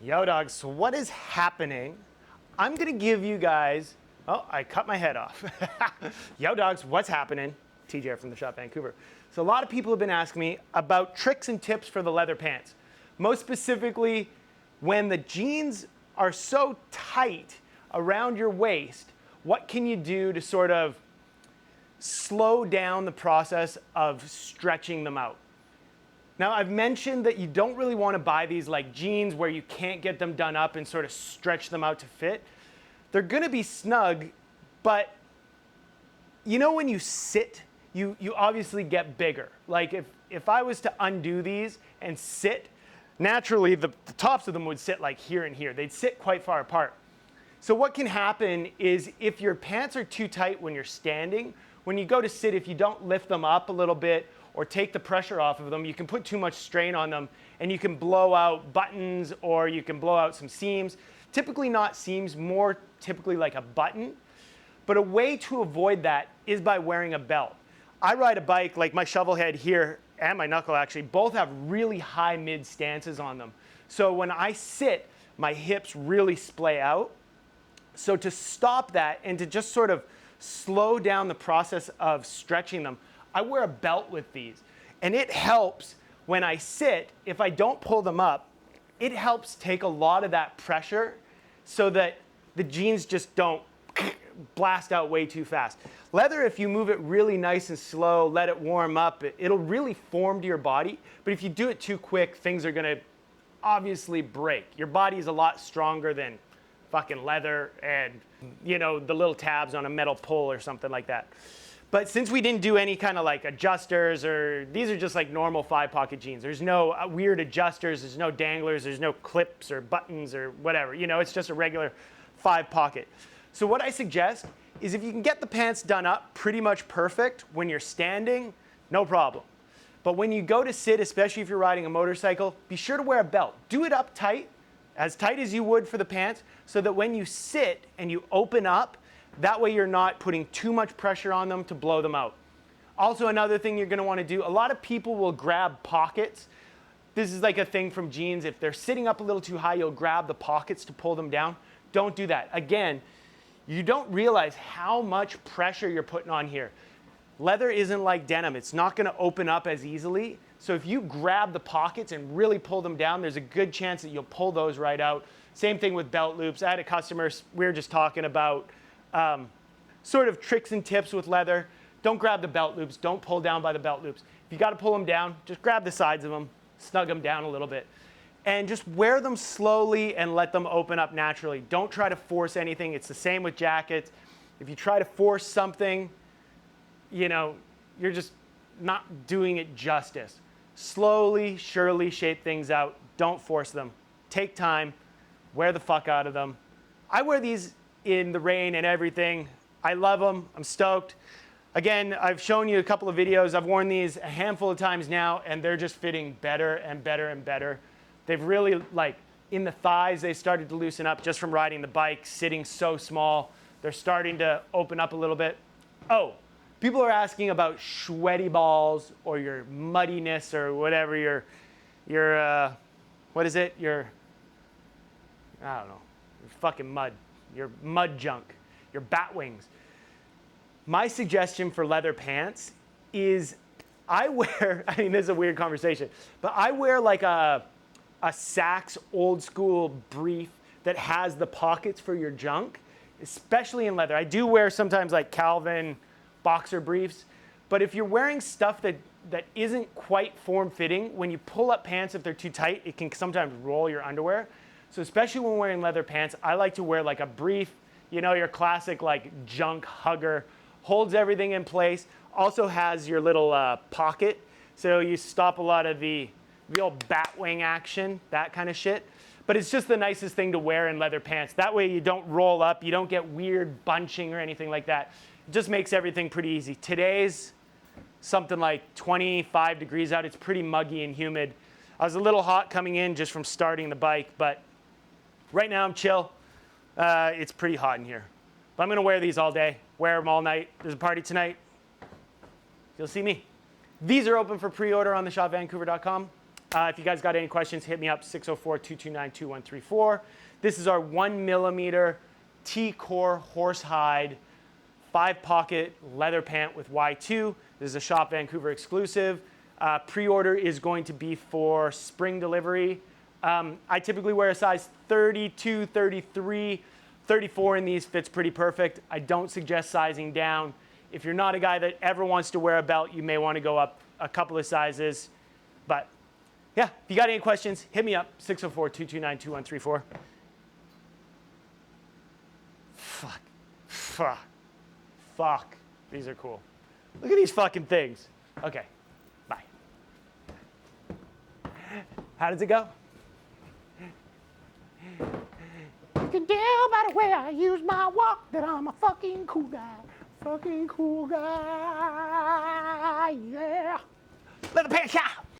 Yo, dogs, so what is happening? I'm gonna give you guys, oh, I cut my head off. Yo, dogs, what's happening? TJ from the Shop Vancouver. So a lot of people have been asking me about tricks and tips for the leather pants. Most specifically, when the jeans are so tight around your waist, what can you do to sort of slow down the process of stretching them out? Now, I've mentioned that you don't really want to buy these like jeans where you can't get them done up and sort of stretch them out to fit. They're going to be snug, but you know when you sit, you obviously get bigger. Like if I was to undo these and sit, naturally the tops of them would sit like here and here. They'd sit quite far apart. So what can happen is if your pants are too tight when you're standing, when you go to sit, if you don't lift them up a little bit or take the pressure off of them, you can put too much strain on them and you can blow out buttons or you can blow out some seams. Typically not seams, more typically like a button. But a way to avoid that is by wearing a belt. I ride a bike, like my shovel head here and my knuckle actually, both have really high mid stances on them. So when I sit, my hips really splay out. So to stop that and to just sort of slow down the process of stretching them, I wear a belt with these. And it helps when I sit, if I don't pull them up, it helps take a lot of that pressure so that the jeans just don't blast out way too fast. Leather, if you move it really nice and slow, let it warm up, it'll really form to your body. But if you do it too quick, things are gonna obviously break. Your body's a lot stronger than fucking leather and, you know, the little tabs on a metal pole or something like that. But since we didn't do any kind of like adjusters, or these are just like normal 5-pocket jeans. There's no weird adjusters, there's no danglers, there's no clips or buttons or whatever. You know, it's just a regular 5-pocket. So what I suggest is if you can get the pants done up pretty much perfect when you're standing, no problem. But when you go to sit, especially if you're riding a motorcycle, be sure to wear a belt. Do it up tight as you would for the pants, so that when you sit and you open up, that way you're not putting too much pressure on them to blow them out. Also, another thing you're gonna wanna do, a lot of people will grab pockets. This is like a thing from jeans. If they're sitting up a little too high, you'll grab the pockets to pull them down. Don't do that. Again, you don't realize how much pressure you're putting on here. Leather isn't like denim. It's not gonna open up as easily. So if you grab the pockets and really pull them down, there's a good chance that you'll pull those right out. Same thing with belt loops. I had a customer, we were just talking about sort of tricks and tips with leather. Don't grab the belt loops. Don't pull down by the belt loops. If you got to pull them down, just grab the sides of them, snug them down a little bit, and just wear them slowly and let them open up naturally. Don't try to force anything. It's the same with jackets. If you try to force something, you know, you're just not doing it justice. Slowly, surely shape things out. Don't force them. Take time. Wear the fuck out of them. I wear these in the rain and everything. I love them. I'm stoked. Again, I've shown you a couple of videos. I've worn these a handful of times now, and they're just fitting better and better and better. They've really, like, in the thighs, they started to loosen up just from riding the bike, sitting so small. They're starting to open up a little bit. Oh, people are asking about sweaty balls or your muddiness or whatever your what is it? I don't know, your fucking mud. Your mud junk, your bat wings. My suggestion for leather pants is I wear, I mean, this is a weird conversation, but I wear like a Saks old school brief that has the pockets for your junk, especially in leather. I do wear sometimes like Calvin boxer briefs, but if you're wearing stuff that isn't quite form-fitting, when you pull up pants, if they're too tight, it can sometimes roll your underwear. So especially when wearing leather pants, I like to wear like a brief, you know, your classic like junk hugger, holds everything in place, also has your little pocket, so you stop a lot of the old bat wing action, that kind of shit. But it's just the nicest thing to wear in leather pants. That way you don't roll up, you don't get weird bunching or anything like that. It just makes everything pretty easy. Today's something like 25 degrees out. It's pretty muggy and humid. I was a little hot coming in just from starting the bike, but right now I'm chill. It's pretty hot in here. But I'm gonna wear these all day, wear them all night. There's a party tonight. You'll see me. These are open for pre-order on theshopvancouver.com. If you guys got any questions, hit me up, 604-229-2134. This is our 1mm T-Core Horsehide 5-pocket leather pant with Y2. This is a Shop Vancouver exclusive. Pre-order is going to be for spring delivery. I typically wear a size 32, 33, 34 in these, fits pretty perfect. I don't suggest sizing down. If you're not a guy that ever wants to wear a belt, you may want to go up a couple of sizes. But yeah, if you got any questions, hit me up, 604-229-2134. Fuck. These are cool. Look at these fucking things. Okay, bye. How does it go? You can tell by the way I use my walk that I'm a fucking cool guy. Fucking cool guy, yeah. Leather pants, yeah.